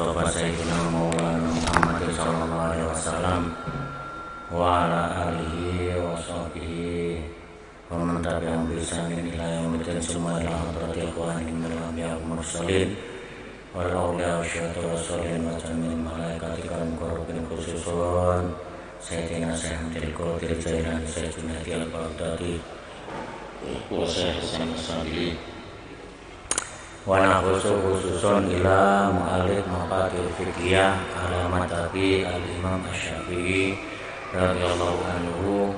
Mustafa Sayyidina Maulana Muhammad sallallahu alaihi wasallam wa ala alihi wa sahbihi wa man tabi'ahum bi ihsanin ila yaumil summa ila hadratil qawani min al-anbiya wal mursalin wal awliya wa syuhada wa sholihin wa jamil malaikatika muqarrabin khususun Sayyidina Syekh Abdul Qadir Jailani Sayyidina Al-Baghdadi wa Syekh Hasan As-Sabili wa naqsu khususun ila mu'alif maqadir fiqhiyah ala madhabi al-imam asy-Syafi'i radhiyallahu anhu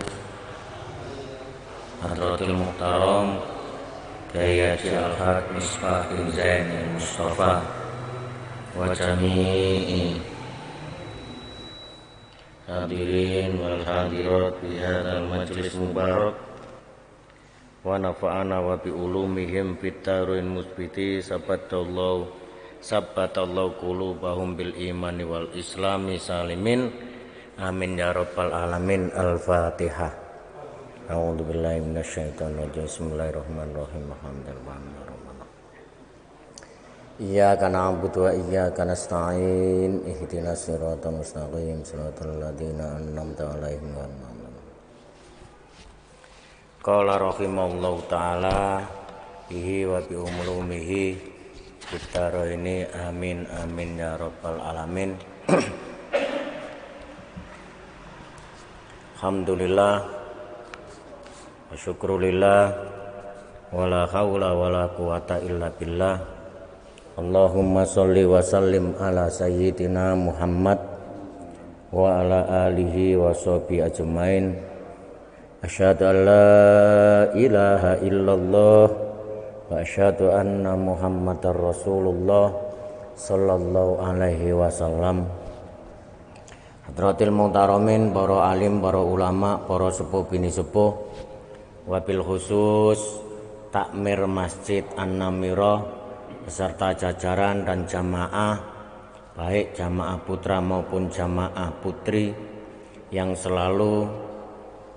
hadratul muhtaram Kyai Haji Al-Haq Misbah bin Zain Mustafa wa jami'i hadirin wal hadirat bi hadzal majlis mubarak wa nafa'ana wa bi ulumihim fit tarin musbiti sabbatallahu qulubahum bil imani wal islami salimin amin ya rabbal alamin. Al-Fatihah. A'udzu billahi minasyaitonir rajim. Bismillahirrahmanirrahim. Alhamdulillah. Iyyaka na'budu wa iyyaka nasta'in. Ihdinas siratal mustaqim. Siratal ladzina an'amta 'alaihim ghairil maghdubi. Qala rahimallahu ta'ala bihi wa bi umumihi bitaro ini amin amin ya rabbal alamin. Alhamdulillah wa syukrulillah wala haula wala quwata illa billah. Allahumma sholli wa sallim ala sayyidina Muhammad wa ala alihi wa sahbihi ajmain. Asyhadu an la ilaha illallah wa asyhadu anna Muhammadar Rasulullah sallallahu alaihi wasallam. Hadratil muhtaramin, para alim, para ulama, para sepuh bini sepuh, wabil khusus takmir Masjid An-Namirah beserta jajaran dan jamaah, baik jamaah putra maupun jamaah putri yang selalu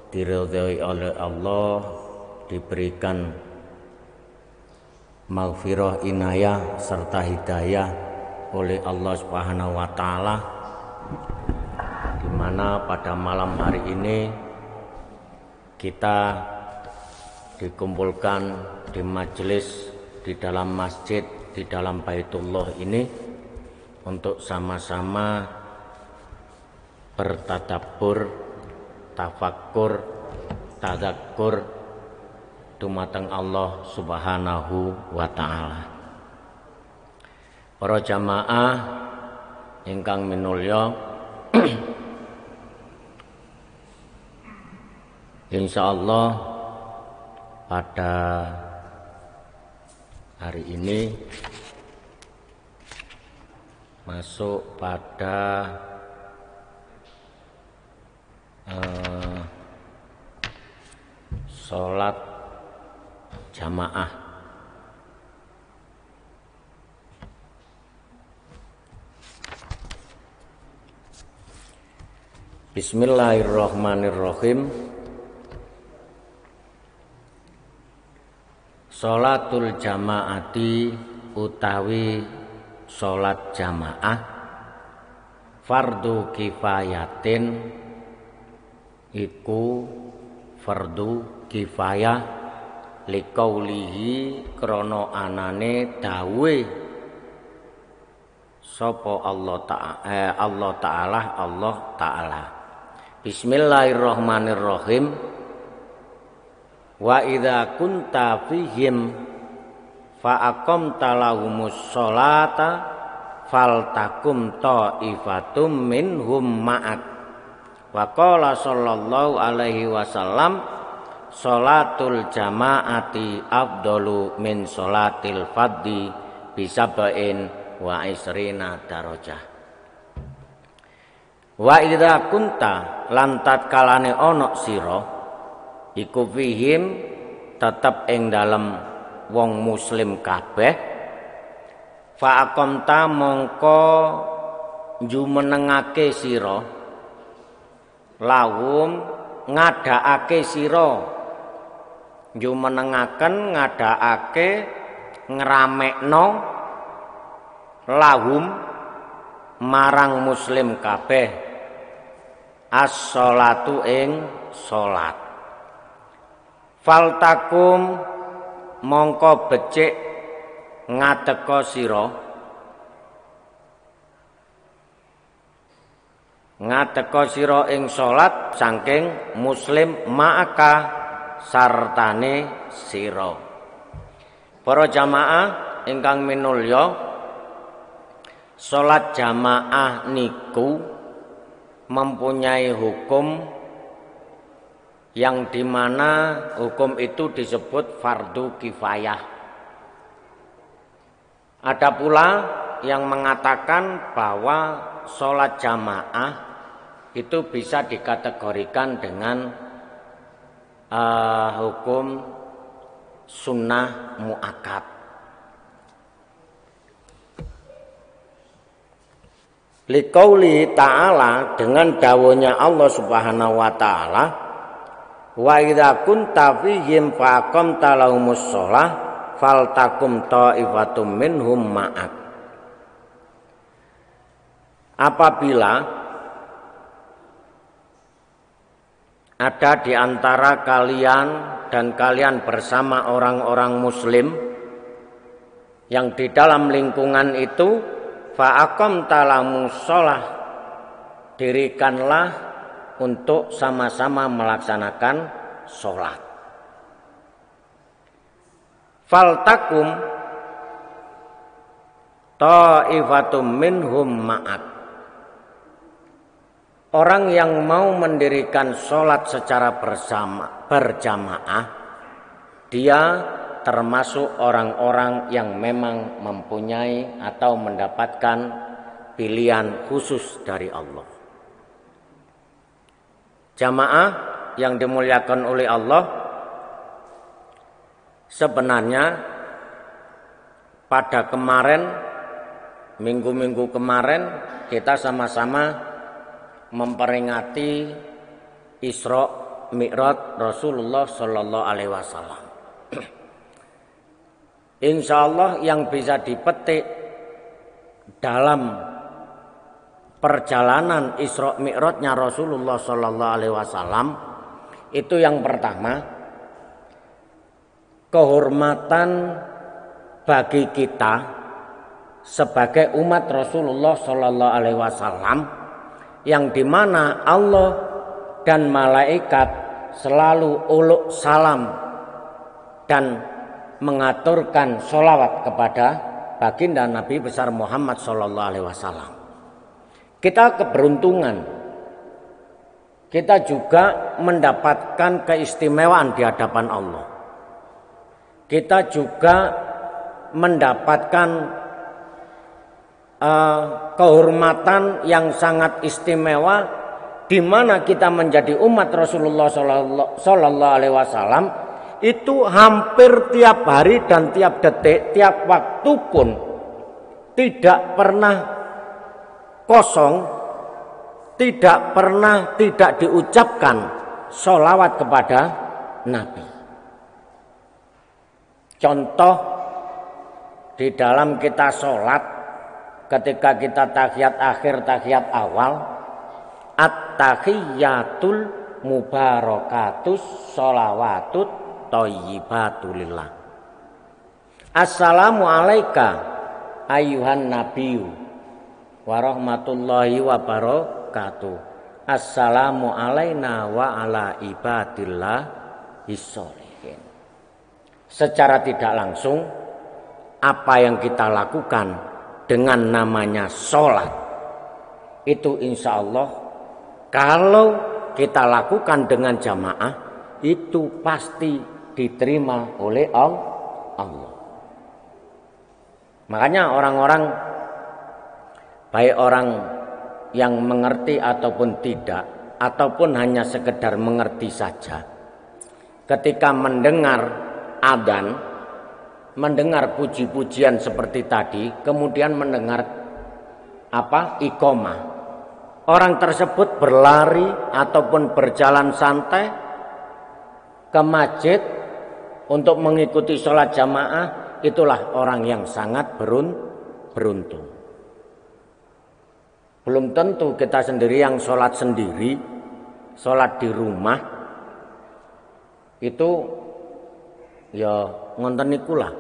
diridhai oleh Allah, diberikan maghfirah, inayah serta hidayah oleh Allah Subhanahu wa taala, di mana pada malam hari ini kita dikumpulkan di majelis di dalam masjid, di dalam Baitullah ini untuk sama-sama bertadabbur, tafakkur, tadzakkur dumateng Allah Subhanahu wa taala. Para jamaah ingkang minulya, insyaallah pada hari ini masuk pada sholat jamaah. Bismillahirrahmanirrahim. Sholatul jamaati utawi sholat jamaah fardu kifayatin iku fardu kifayah liqaulihi krana anane dawuhe sapa Allah Ta'ala. Bismillahirrahmanirrahim. Wa idza kunta fihim fa aqamta lahumus sholata faltakum ta'ifatum minhum ma'ak. Wa qala sallallahu alaihi wasallam sholatul jamaati afdalu min sholatil fardhi bisabain wa isrina darajah. Wa idza kunta lan tatkalane ana sira iku fihim tetep ing dalem wong muslim kabeh fa aqamta mongko jumenengake sira lahum ngadakake sira jumenengaken ngadakake ngramekno lahum marang muslim kabeh as-sholatu ing salat. Faltakum mongko becik ngadeka sira, ngadeka sira ing salat saking muslim ma'aka sartane sira. Para jamaah ingkang minulya, salat jamaah niku mempunyai hukum yang dimana hukum itu disebut fardu kifayah. Ada pula yang mengatakan bahwa sholat jamaah itu bisa dikategorikan dengan hukum sunnah muakkad. Liqauli ta'ala, dengan dawuhnya Allah Subhanahu wa taala, wa idza kunta fihim fa aqamta lahumus shalah faltakum ta'ifatum minhum ma'ak. Apabila ada di antara kalian dan kalian bersama orang-orang muslim yang di dalam lingkungan itu, fa aqamta lahumus shalah, dirikanlah untuk sama-sama melaksanakan sholat. Faltakum ta'ifatum minhum ma'ak. Orang yang mau mendirikan sholat secara berjamaah, dia termasuk orang-orang yang memang mempunyai atau mendapatkan pilihan khusus dari Allah. Jamaah yang dimuliakan oleh Allah, sebenarnya pada kemarin, minggu-minggu kemarin, kita sama-sama memperingati Isra Mi'raj Rasulullah Sallallahu Alaihi Wasallam. Insya Allah yang bisa dipetik dalam perjalanan Isra Mi'rajnya Rasulullah Sallallahu Alaihi Wasallam itu yang pertama, kehormatan bagi kita sebagai umat Rasulullah Sallallahu Alaihi Wasallam, yang dimana Allah dan malaikat selalu uluk salam dan mengaturkan sholawat kepada baginda Nabi besar Muhammad Sallallahu Alaihi Wasallam. Kita keberuntungan, kita juga mendapatkan keistimewaan di hadapan Allah. Kita juga mendapatkan kehormatan yang sangat istimewa, di mana kita menjadi umat Rasulullah Sallallahu Alaihi Wasallam itu hampir tiap hari dan tiap detik, tiap waktu pun tidak pernah kosong, tidak pernah tidak diucapkan sholawat kepada Nabi. Contoh, di dalam kita sholat, ketika kita tahiyat akhir, tahiyat awal, at-tahiyyatul mubarakatus sholawatut thayyibatulillah. Assalamu alaika ayyuhan nabiyyu wa rahmatullahi wa barakatuh. Assalamu alaina wa ala ibadillah sholihin. Secara tidak langsung, apa yang kita lakukan dengan namanya sholat itu insya Allah kalau kita lakukan dengan jamaah itu pasti diterima oleh Allah. Makanya orang-orang, baik orang yang mengerti ataupun tidak, ataupun hanya sekedar mengerti saja, ketika mendengar adzan, mendengar puji-pujian seperti tadi, kemudian mendengar iqamah, orang tersebut berlari ataupun berjalan santai ke masjid untuk mengikuti sholat jamaah, itulah orang yang sangat beruntung. Belum tentu kita sendiri yang sholat sendiri, sholat di rumah itu ya ngonten niku lah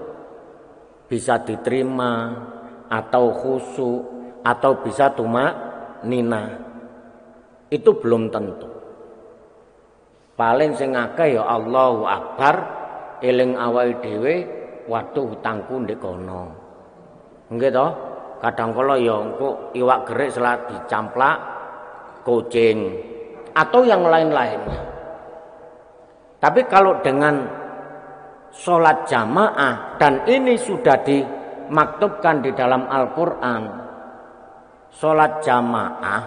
bisa diterima atau khusyuk atau bisa tumak nina. Itu belum tentu. Paling sing akeh ya Allahu Akbar eling awake dhewe, waduh hutangku ndek kono. Nggih to? Kadang kala ya engko iwak gerik selat dicamplak kucing atau yang lain-lainnya. Tapi kalau dengan sholat jamaah dan ini sudah dimaktubkan di dalam Al-Quran, sholat jamaah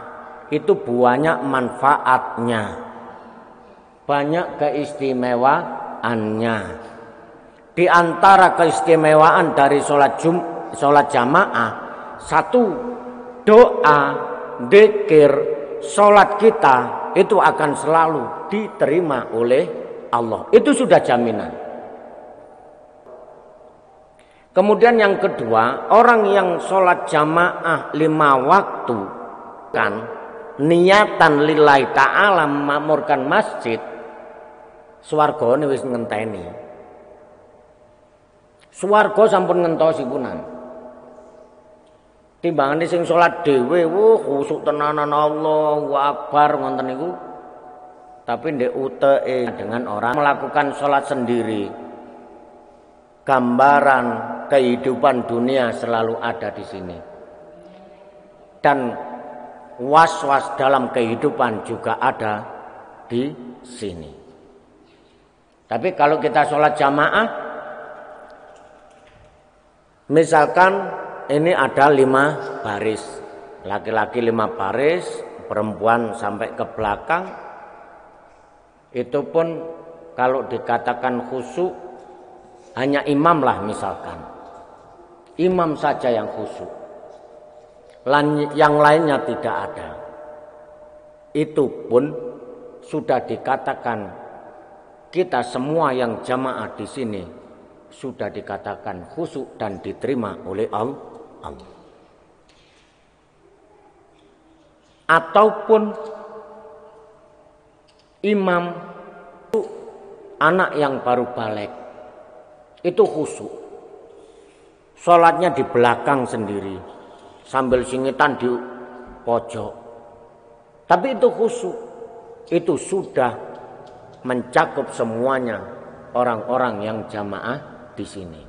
itu banyak manfaatnya, banyak keistimewaannya. Di antara keistimewaan dari sholat jamaah, satu, doa, dzikir, sholat kita itu akan selalu diterima oleh Allah. Itu sudah jaminan. Kemudian yang kedua, orang yang sholat jamaah 5 waktu kan niatan lillahi ta'ala memakmurkan masjid, swargane wis ngenteni. Swarga sampun ngentosipunan. Timbangane sing salat dhewe, khusuk tenanan Allahu Akbar ngoten niku. Tapi ndek uteke dengan orang melakukan salat sendiri, gambaran kehidupan dunia selalu ada di sini. Dan was-was dalam kehidupan juga ada di sini. Tapi kalau kita sholat jamaah, misalkan ini ada 5 baris, laki-laki 5 baris, perempuan sampai ke belakang, itu pun kalau dikatakan khusyuk hanya imam lah misalkan, imam saja yang khusyuk, yang lainnya tidak ada. Itu pun sudah dikatakan kita semua yang jamaah di sini sudah dikatakan khusyuk dan diterima oleh Allah. Ataupun imam itu anak yang baru balik, itu khusyuk, sholatnya di belakang sendiri sambil singitan di pojok, tapi itu khusyuk. Itu sudah mencakup semuanya orang-orang yang jamaah di sini.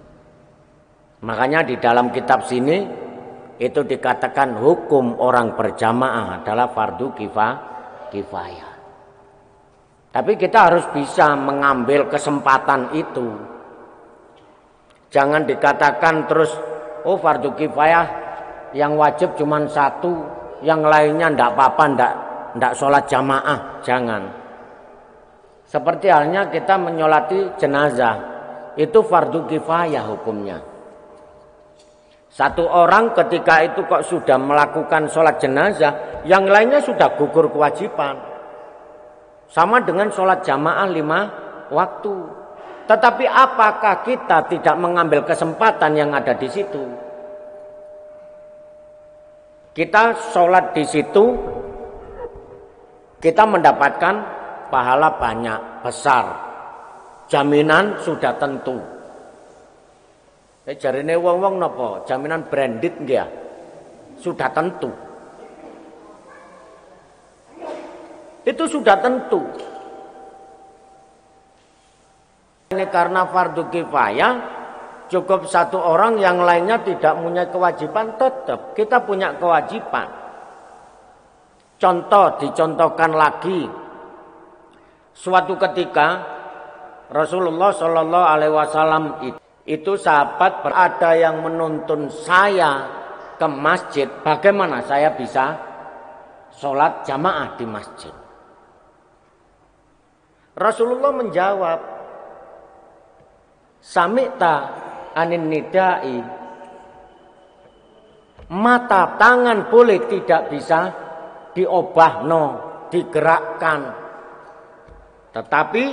Makanya di dalam kitab sini itu dikatakan hukum orang berjamaah adalah fardu kifayah. Tapi kita harus bisa mengambil kesempatan itu. Jangan dikatakan terus, oh fardu kifayah yang wajib cuma 1, yang lainnya ndak apa-apa, ndak sholat jamaah. Jangan. Seperti halnya kita menyolati jenazah, itu fardu kifayah hukumnya. Satu orang ketika itu kok sudah melakukan sholat jenazah, yang lainnya sudah gugur kewajiban. Sama dengan sholat jamaah 5 waktu. Tetapi apakah kita tidak mengambil kesempatan yang ada di situ? Kita sholat di situ, kita mendapatkan pahala banyak, besar. Jaminan sudah tentu. Jarine wong-wong napa? Jaminan branded nggih. Sudah tentu. Itu sudah tentu. Ini karena fardu kifayah, cukup 1 orang, yang lainnya tidak punya kewajiban, tetap kita punya kewajiban. Contoh, dicontohkan lagi. Suatu ketika Rasulullah Shallallahu Alaihi Wasallam itu sahabat ada yang menuntun saya ke masjid, bagaimana saya bisa sholat jamaah di masjid. Rasulullah menjawab, sami'ta anin nidai, mata tangan boleh tidak bisa diobahno, digerakkan, tetapi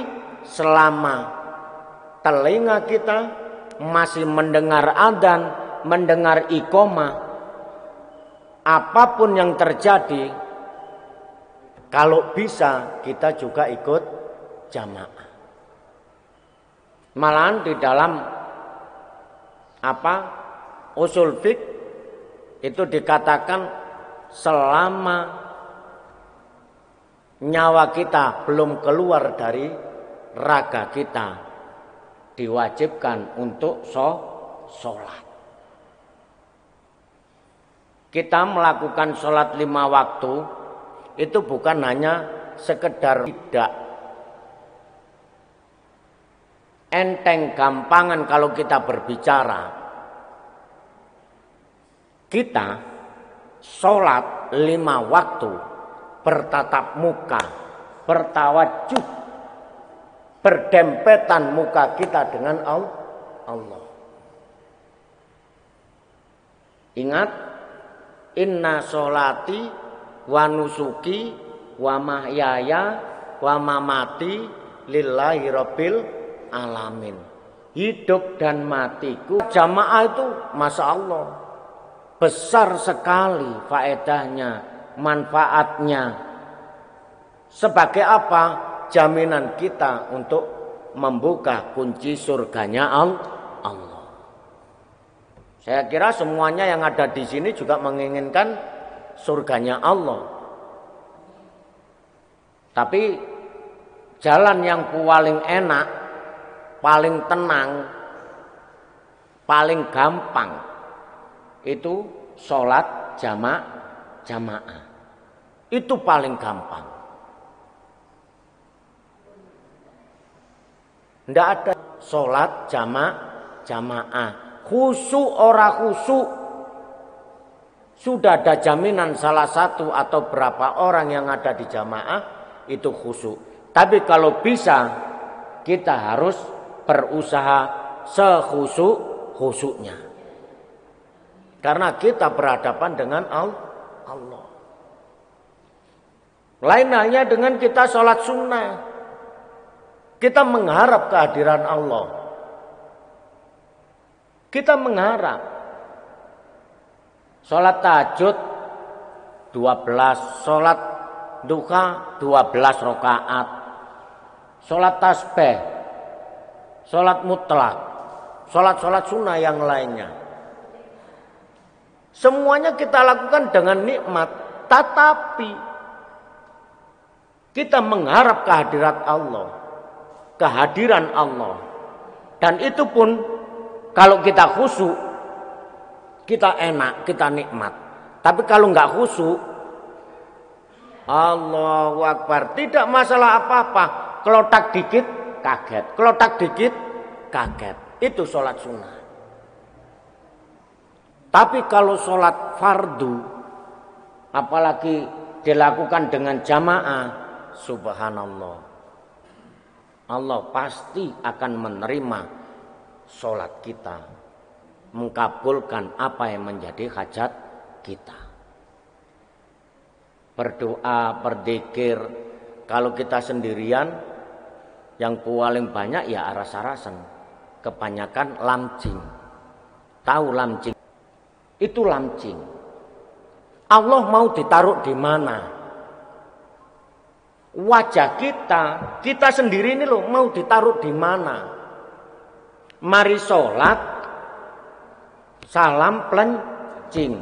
selama telinga kita masih mendengar adzan, mendengar iqomah, apapun yang terjadi, kalau bisa kita juga ikut jamaah. Malahan di dalam usul fiqh itu dikatakan selama nyawa kita belum keluar dari raga kita, diwajibkan untuk sholat. Kita melakukan sholat 5 waktu itu bukan hanya sekedar tidak enteng gampangan kalau kita berbicara. Kita sholat 5 waktu bertatap muka, bertawajuh, berdempetan muka kita dengan Allah. Ingat, inna sholati wa nusuki wa mahyaya wa mamati lillahi rabbil alamin. Hidup dan matiku jamaah itu Masya Allah besar sekali faedahnya, manfaatnya. Sebagai apa? Jaminan kita untuk membuka kunci surganya Allah. Saya kira semuanya yang ada di sini juga menginginkan surganya Allah. Tapi jalan yang paling enak, paling tenang, paling gampang itu sholat jamaah. Itu paling gampang. Tidak ada sholat jamaah. Khusyuk ora khusyuk. Sudah ada jaminan salah satu atau berapa orang yang ada di jamaah itu khusyuk. Tapi kalau bisa kita harus berusaha sekhusyuk-khusyuknya. Karena kita berhadapan dengan Allah. Lain halnya dengan kita sholat sunnah. Kita mengharap kehadiran Allah. Kita mengharap. Sholat tahajud 12, sholat duha 12 rakaat. Sholat tasbih, sholat mutlak, sholat sunnah yang lainnya. Semuanya kita lakukan dengan nikmat, tetapi kita mengharap kehadiran Allah. Dan itu pun kalau kita khusyuk, kita enak, kita nikmat. Tapi kalau nggak khusyuk, Allahu Akbar, tidak masalah apa-apa. Kelotak dikit, kaget. Kelotak dikit, kaget. Itu sholat sunnah. Tapi kalau sholat fardu, apalagi dilakukan dengan jamaah, subhanallah. Allah pasti akan menerima sholat kita. Mengabulkan apa yang menjadi hajat kita. Berdoa, berzikir. Kalau kita sendirian, yang paling banyak ya aras-arasan. Kebanyakan lamcing. Tahu lamcing? Itu lamcing. Allah mau ditaruh di mana? Wajah kita sendiri ini loh mau ditaruh di mana? Mari sholat, salam pelencing.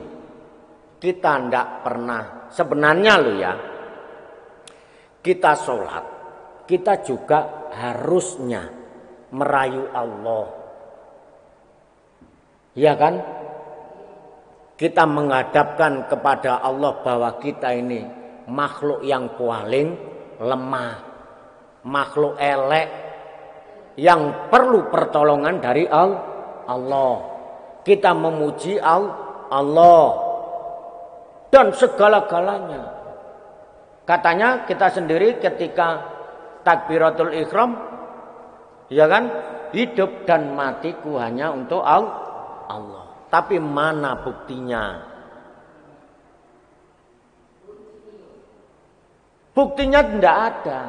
Kita ndak pernah, sebenarnya loh ya, kita sholat, kita juga harusnya merayu Allah. Ya kan? Kita menghadapkan kepada Allah bahwa kita ini makhluk yang paling lemah, makhluk elek yang perlu pertolongan dari Allah. Kita memuji Allah dan segala-galanya. Katanya kita sendiri ketika takbiratul ihram, ya kan, hidup dan matiku hanya untuk Allah. Tapi mana buktinya? Buktinya tidak ada.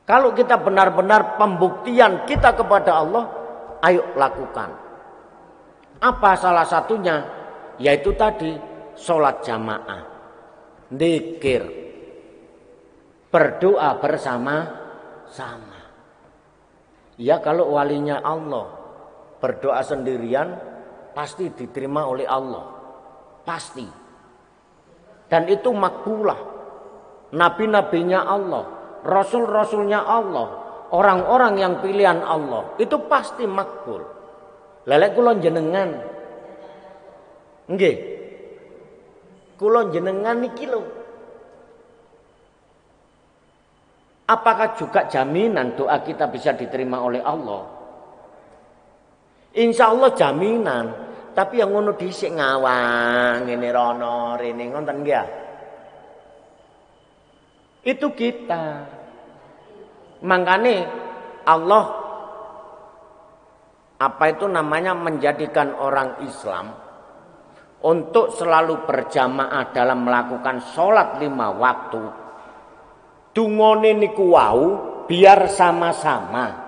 Kalau kita benar-benar pembuktian kita kepada Allah, ayo lakukan. Apa salah satunya? Yaitu tadi sholat jamaah, dzikir, berdoa bersama-sama. Ya kalau walinya Allah berdoa sendirian pasti diterima oleh Allah, pasti. Dan itu makbulah. Nabi-nabinya Allah, rasul-rasulnya Allah, orang-orang yang pilihan Allah itu pasti makbul. Lelek kula jenengan, nggih, kula jenengan niki lho. Apakah juga jaminan doa kita bisa diterima oleh Allah? Insya Allah jaminan. Tapi yang ngono dhisik ngawang ngene rono rene ngoten nggih ya. Itu kita. Makanya Allah menjadikan orang Islam untuk selalu berjamaah dalam melakukan sholat 5 waktu. Dungone niku wau biar sama-sama.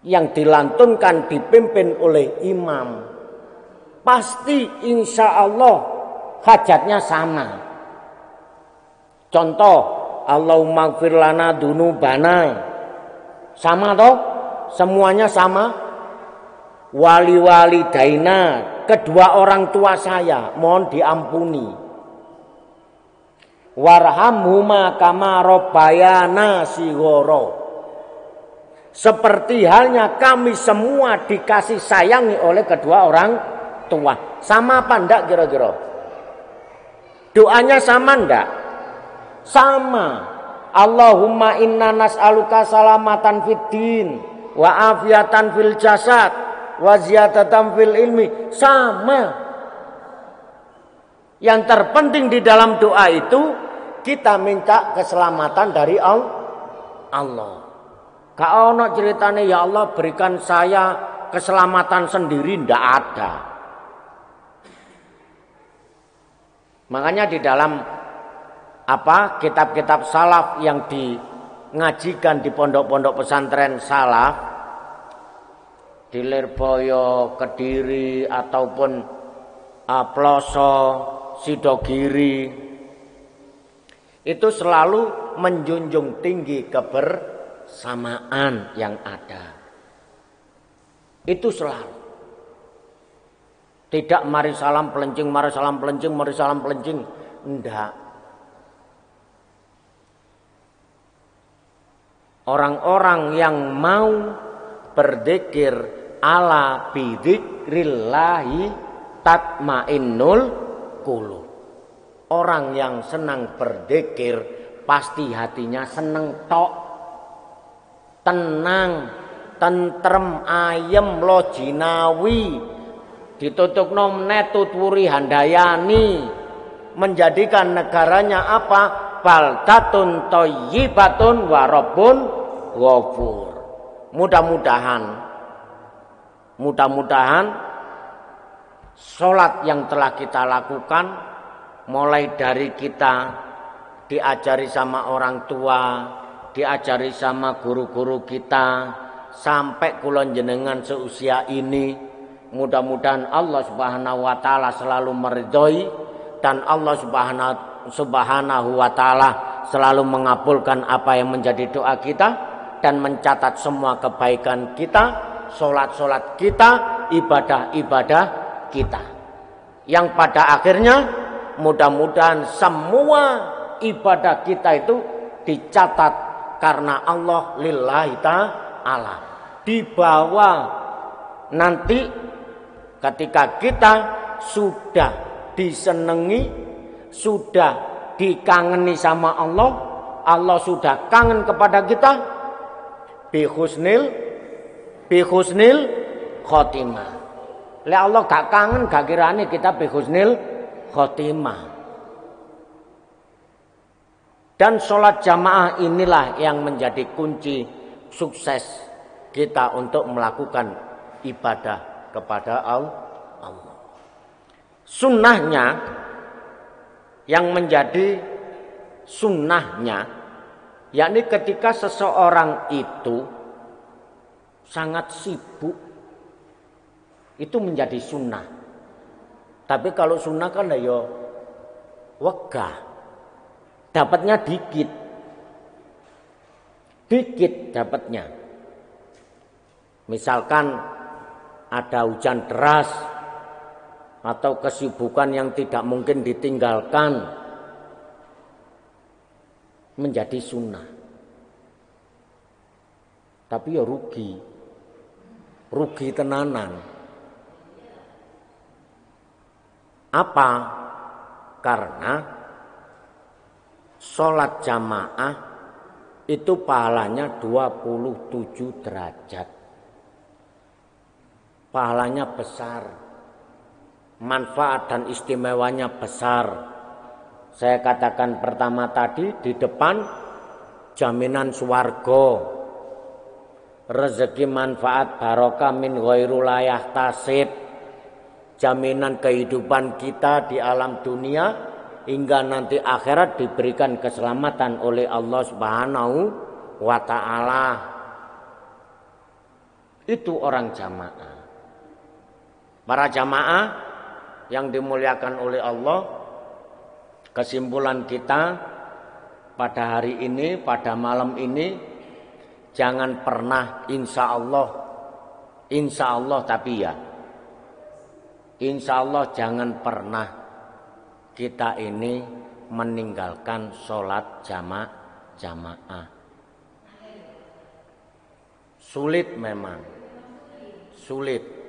Yang dilantunkan dipimpin oleh imam. Pasti insya Allah hajatnya sama. Contoh, Allahumma gfir lana dunubana. Sama toh? Semuanya sama. Wali-wali daina, kedua orang tua saya mohon diampuni. Warhamhuma kama rabbayana shighara. Seperti halnya kami semua dikasih sayangi oleh kedua orang tua. Sama apa enggak kira-kira? Doanya sama enggak? Sama. Allahumma inna nas'aluka salamatan fid din wa afiatan fil jasad wa ziyadatan fil ilmi. Sama. Yang terpenting di dalam doa itu kita minta keselamatan dari Allah. Kau ono ceritane ya Allah berikan saya keselamatan sendiri, ndak ada. Makanya di dalam kitab-kitab salaf yang ngajikan di pondok-pondok pesantren salaf di Lirboyo, Kediri ataupun Ploso, Sidogiri itu selalu menjunjung tinggi kebersamaan yang ada. Itu selalu. Tidak mari salam pelencing, mari salam pelencing, mari salam pelencing. Enggak. Orang-orang yang mau berzikir ala bidzikrillahi tatmainnul qulub. Orang yang senang berzikir pasti hatinya seneng tok. Tenang, tentrem, ayem, lojinawi. Ditutukno meneh tutwuri handayani. Menjadikan negaranya apa? Baldatun thayyibatun wa rabbun ghafur. Mudah-mudahan sholat yang telah kita lakukan, mulai dari kita diajari sama orang tua, diajari sama guru-guru kita, sampai kulon jenengan seusia ini, mudah-mudahan Allah Subhanahu wa taala selalu meridhoi dan Allah Subhanahu wa taala selalu mengabulkan apa yang menjadi doa kita dan mencatat semua kebaikan kita, sholat-sholat kita, ibadah-ibadah kita. Yang pada akhirnya mudah-mudahan semua ibadah kita itu dicatat karena Allah lillahi ta'ala. Dibawa nanti ketika kita sudah disenangi, sudah dikangeni sama Allah, Allah sudah kangen kepada kita, bihusnil khotimah. Le Allah gak kangen, gak kirane kita bihusnil khotimah. Dan sholat jamaah inilah yang menjadi kunci sukses kita untuk melakukan ibadah kepada Allah. Sunnahnya, yang menjadi sunnahnya, yakni ketika seseorang itu sangat sibuk, Itu menjadi sunnah. Tapi kalau sunnah kan ya wegah. Dapatnya dikit. Dikit dapatnya. Misalkan ada hujan deras atau kesibukan yang tidak mungkin ditinggalkan, menjadi sunnah. Tapi ya rugi. Rugi tenanan. Apa? Karena sholat jamaah itu pahalanya 27 derajat. Pahalanya besar. Manfaat dan istimewanya besar. Saya katakan pertama tadi di depan jaminan swarga. Rezeki manfaat barokah min ghairu layah tasib. Jaminan kehidupan kita di alam dunia hingga nanti akhirat diberikan keselamatan oleh Allah Subhanahu wa taala. Itu orang jamaah. Para jamaah yang dimuliakan oleh Allah, kesimpulan kita pada hari ini, pada malam ini, jangan pernah insya Allah tapi ya, insya Allah jangan pernah kita ini meninggalkan sholat jamaah. Sulit memang, sulit.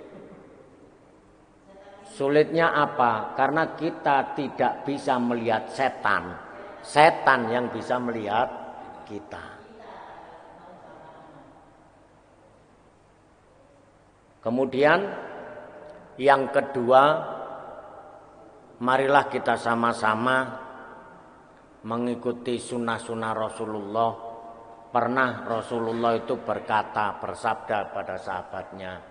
Sulitnya apa? Karena kita tidak bisa melihat setan. Setan yang bisa melihat kita. Kemudian yang kedua, marilah kita sama-sama mengikuti sunnah-sunnah Rasulullah. Pernah Rasulullah itu bersabda pada sahabatnya,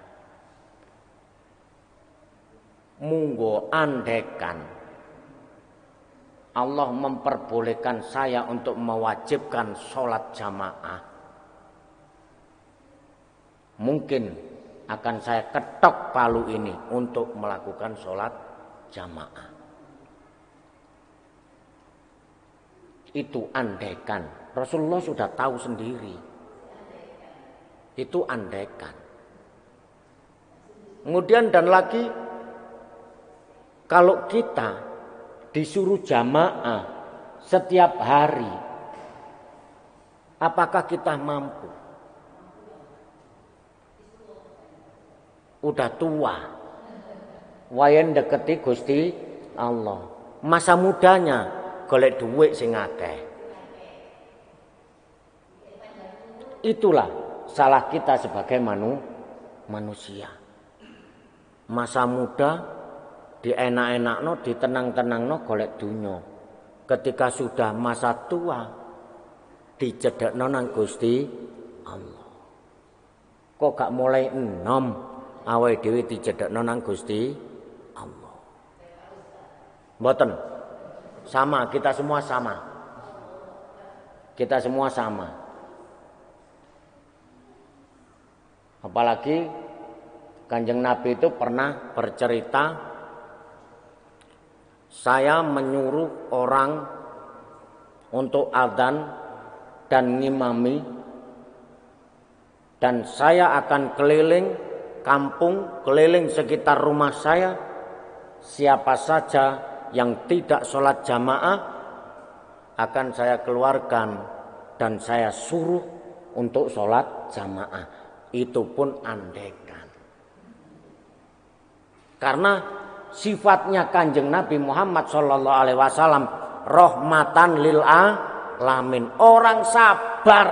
munggo andekan Allah memperbolehkan saya untuk mewajibkan sholat jamaah, mungkin akan saya ketok palu ini untuk melakukan sholat jamaah. Itu andaikan. Rasulullah sudah tahu sendiri. Itu andaikan. Kemudian dan lagi, kalau kita disuruh jamaah setiap hari, apakah kita mampu? Udah tua, wayan deketi Gusti Allah. Masa mudanya golek duit sing akeh. Itulah salah kita sebagai manusia. Masa muda dienak-enakno, ditenang-tenangno golek dunya. Ketika sudah masa tua dijedekno nang Gusti Allah. Kok gak mulai enom awake dhewe dijedekno nang Gusti Allah. Mboten. Sama, kita semua sama. Kita semua sama. Apalagi Kanjeng Nabi itu pernah bercerita, saya menyuruh orang untuk adzan dan ngimami, dan saya akan keliling kampung, keliling sekitar rumah saya. Siapa saja yang tidak sholat jamaah akan saya keluarkan dan saya suruh untuk sholat jamaah. Itu pun andaikan. Karena sifatnya Kanjeng Nabi Muhammad SAW rahmatan lil alamin, orang sabar.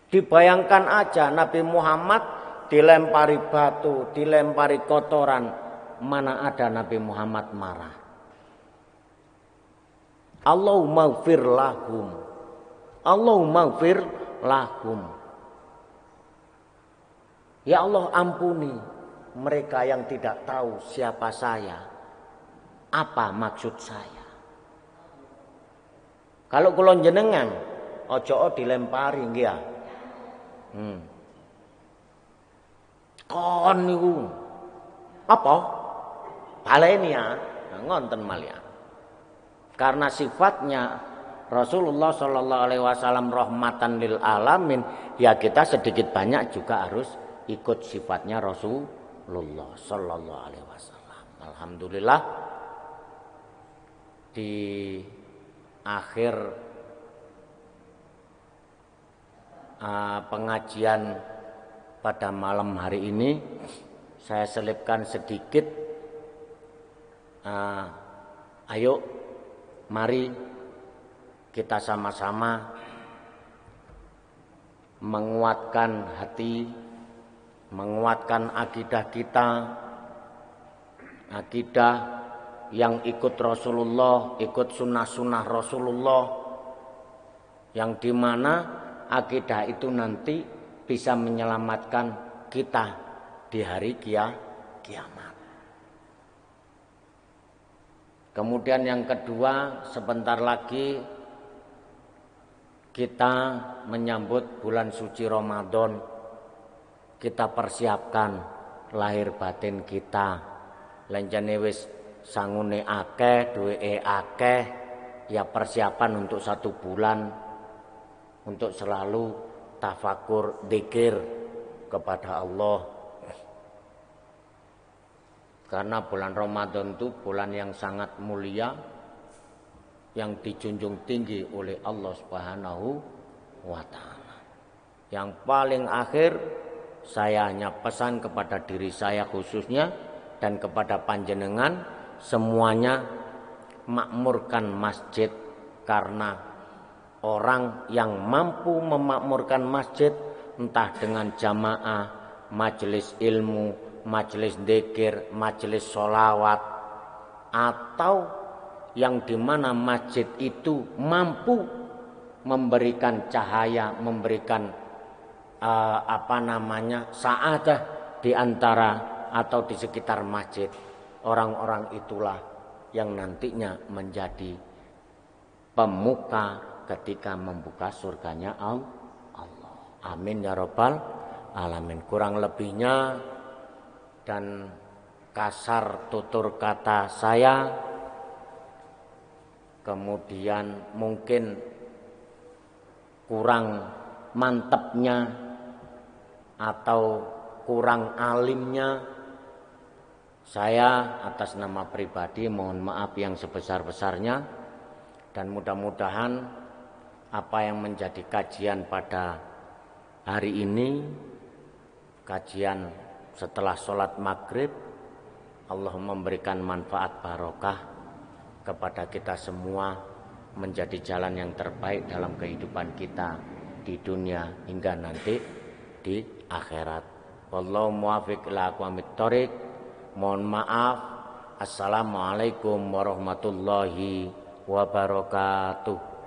Dibayangkan aja Nabi Muhammad dilempari batu, dilempari kotoran, mana ada Nabi Muhammad marah. Allahumma ighfir lahum, Allahumma ighfir lahum. Ya Allah, ampuni mereka yang tidak tahu siapa saya, apa maksud saya. Kalau kula jenengan ojo dilempari nggih ya. kon niku apa? Baleni ya. Nah, ngonten malih. Karena sifatnya Rasulullah Shallallahu Alaihi Wasallam rahmatan lil alamin, ya kita sedikit banyak juga harus ikut sifatnya Rasulullah Shallallahu Alaihi Wasallam. Alhamdulillah di akhir pengajian pada malam hari ini saya selipkan sedikit. Ayo, mari kita sama-sama menguatkan hati, menguatkan akidah kita, akidah yang ikut Rasulullah, ikut sunnah-sunnah Rasulullah, yang dimana akidah itu nanti bisa menyelamatkan kita di hari kiamat. Kemudian yang kedua, sebentar lagi kita menyambut bulan suci Ramadan. Kita persiapkan lahir batin kita. Lenjane wis sangune akeh, duweke akeh, ya persiapan untuk 1 bulan untuk selalu tafakur dzikir kepada Allah. Karena bulan Ramadan itu bulan yang sangat mulia, yang dijunjung tinggi oleh Allah Subhanahu wa Ta'ala. Yang paling akhir, saya hanya pesan kepada diri saya khususnya dan kepada panjenengan semuanya, makmurkan masjid, karena orang yang mampu memakmurkan masjid entah dengan jamaah, majelis ilmu, majelis dzikir, majelis sholawat, atau yang dimana masjid itu mampu memberikan cahaya, memberikan saadah di antara atau di sekitar masjid. Orang-orang itulah yang nantinya menjadi pemuka ketika membuka surganya Allah. Amin ya rabbal alamin. Kurang lebihnya dan kasar tutur kata saya, kemudian mungkin kurang mantapnya atau kurang alimnya, saya atas nama pribadi mohon maaf yang sebesar-besarnya. Dan mudah-mudahan apa yang menjadi kajian pada hari ini, kajian setelah sholat maghrib, Allah memberikan manfaat barokah kepada kita semua, menjadi jalan yang terbaik dalam kehidupan kita di dunia hingga nanti di akhirat. Wallahu muwaffiq ila aqwamit thoriq. Mohon maaf. Assalamualaikum warahmatullahi wabarakatuh.